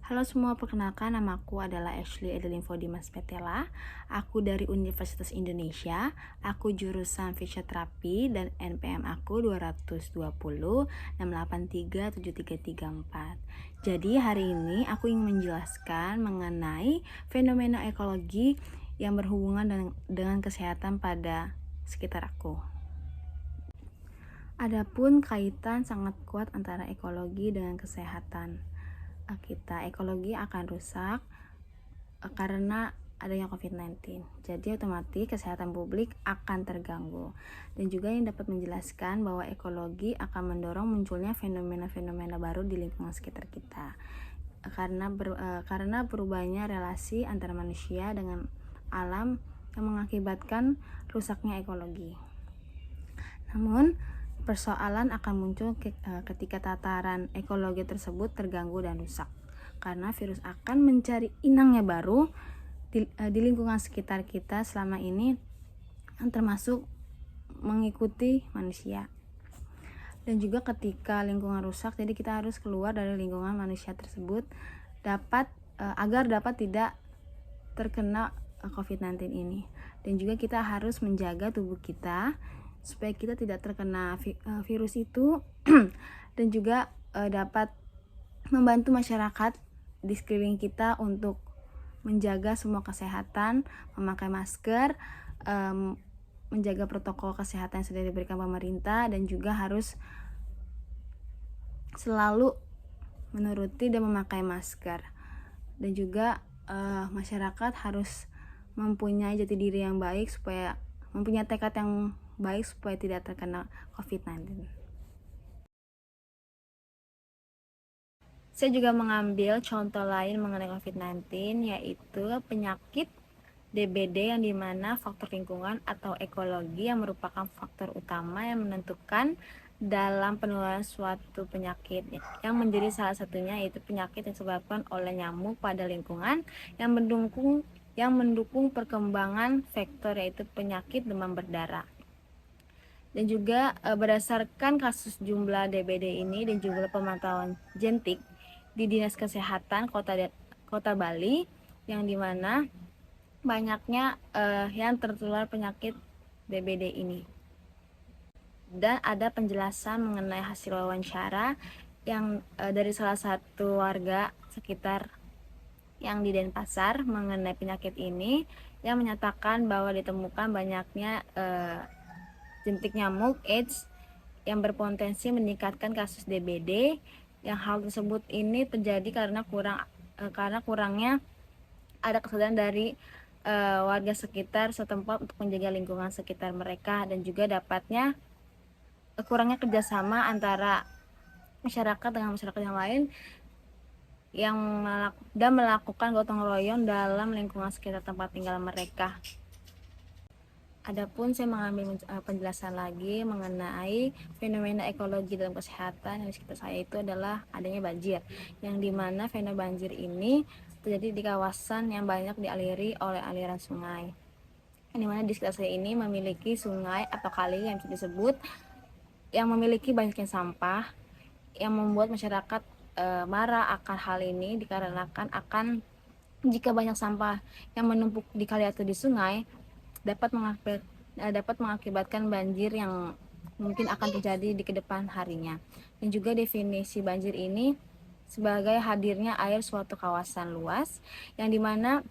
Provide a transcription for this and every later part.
Halo semua, perkenalkan namaku adalah Ashley Edelin Dimas Petela. Aku dari Universitas Indonesia. Aku jurusan fisioterapi dan NPM aku 220 683 7334. Jadi hari ini aku ingin menjelaskan mengenai fenomena ekologi yang berhubungan dengan kesehatan pada sekitar aku. Adapun kaitan sangat kuat antara ekologi dengan kesehatan kita, ekologi akan rusak karena adanya COVID-19. Jadi otomatis kesehatan publik akan terganggu. Dan juga yang dapat menjelaskan bahwa ekologi akan mendorong munculnya fenomena-fenomena baru di lingkungan sekitar kita. Karena berubahnya relasi antara manusia dengan alam yang mengakibatkan rusaknya ekologi. Namun, persoalan akan muncul ketika tataran ekologi tersebut terganggu dan rusak, karena virus akan mencari inangnya baru di lingkungan sekitar kita selama ini, termasuk mengikuti manusia. Dan juga ketika lingkungan rusak, jadi kita harus keluar dari lingkungan manusia tersebut agar dapat tidak terkena COVID-19 ini. Dan juga kita harus menjaga tubuh kita supaya kita tidak terkena virus itu dan juga dapat membantu masyarakat di sekeliling kita untuk menjaga semua kesehatan, memakai masker, menjaga protokol kesehatan yang sudah diberikan pemerintah, dan juga harus selalu menuruti dan memakai masker. Dan juga masyarakat harus mempunyai jati diri yang baik, supaya mempunyai tekad yang baik supaya tidak terkena COVID-19. Saya juga mengambil contoh lain mengenai COVID-19, yaitu penyakit DBD, yang dimana faktor lingkungan atau ekologi yang merupakan faktor utama yang menentukan dalam penularan suatu penyakit, yang menjadi salah satunya yaitu penyakit yang disebabkan oleh nyamuk pada lingkungan yang mendukung perkembangan vektor, yaitu penyakit demam berdarah. Dan juga berdasarkan kasus jumlah DBD ini dan jumlah pemantauan jentik di Dinas Kesehatan Kota Bali, yang dimana banyaknya yang tertular penyakit DBD ini. Dan ada penjelasan mengenai hasil wawancara yang dari salah satu warga sekitar yang di Denpasar mengenai penyakit ini, yang menyatakan bahwa ditemukan banyaknya jentik nyamuk Aedes yang berpotensi meningkatkan kasus DBD. Yang hal tersebut ini terjadi karena kurangnya ada kesadaran dari warga sekitar setempat untuk menjaga lingkungan sekitar mereka, dan juga dapatnya kurangnya kerjasama antara masyarakat dengan masyarakat yang lain yang melakukan gotong royong dalam lingkungan sekitar tempat tinggal mereka. Adapun saya mengambil penjelasan lagi mengenai fenomena ekologi dalam kesehatan yang di sekitar saya, itu adalah adanya banjir, yang dimana fenomena banjir ini terjadi di kawasan yang banyak dialiri oleh aliran sungai, yang dimana di sekitar saya ini memiliki sungai atau kali yang bisa disebut yang memiliki banyaknya sampah, yang membuat masyarakat marah akan hal ini, dikarenakan jika banyak sampah yang menumpuk di kali atau di sungai dapat mengakibatkan banjir yang mungkin akan terjadi di kedepan harinya. Dan juga definisi banjir ini sebagai hadirnya air suatu kawasan luas yang dimana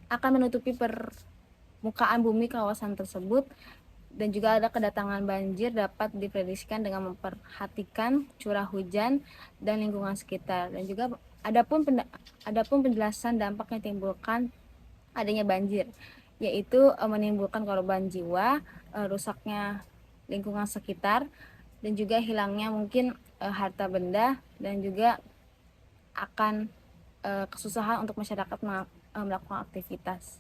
akan menutupi permukaan bumi kawasan tersebut. Dan juga ada kedatangan banjir dapat diprediksikan dengan memperhatikan curah hujan dan lingkungan sekitar. Dan juga adapun penjelasan dampak yang timbulkan adanya banjir, yaitu menimbulkan korban jiwa, rusaknya lingkungan sekitar, dan juga hilangnya mungkin harta benda, dan juga akan kesusahan untuk masyarakat melakukan aktivitas.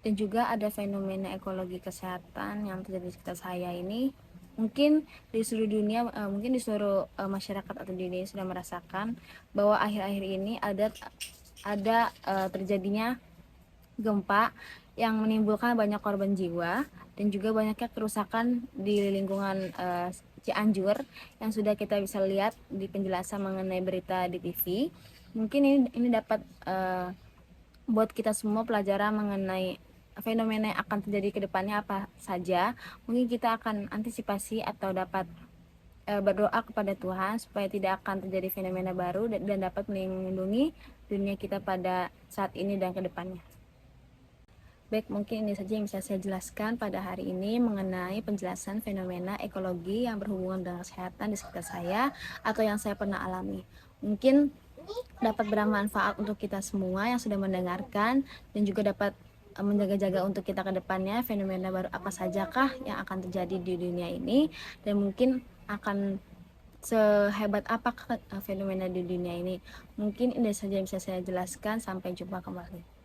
Dan juga ada fenomena ekologi kesehatan yang terjadi di sekitar saya ini, mungkin di seluruh dunia, mungkin di seluruh masyarakat atau di dunia sudah merasakan bahwa akhir-akhir ini ada terjadinya gempa yang menimbulkan banyak korban jiwa dan juga banyaknya kerusakan di lingkungan Cianjur, yang sudah kita bisa lihat di penjelasan mengenai berita di TV. Mungkin ini dapat buat kita semua pelajaran mengenai fenomena yang akan terjadi ke depannya apa saja. Mungkin kita akan antisipasi atau dapat berdoa kepada Tuhan supaya tidak akan terjadi fenomena baru dan dapat melindungi dunia kita pada saat ini dan ke depannya. Baik, mungkin ini saja yang bisa saya jelaskan pada hari ini mengenai penjelasan fenomena ekologi yang berhubungan dengan kesehatan di sekitar saya atau yang saya pernah alami. Mungkin dapat bermanfaat untuk kita semua yang sudah mendengarkan dan juga dapat menjaga-jaga untuk kita ke depannya fenomena baru apa sajakah yang akan terjadi di dunia ini dan mungkin akan sehebat apakah fenomena di dunia ini. Mungkin ini saja yang bisa saya jelaskan. Sampai jumpa kembali.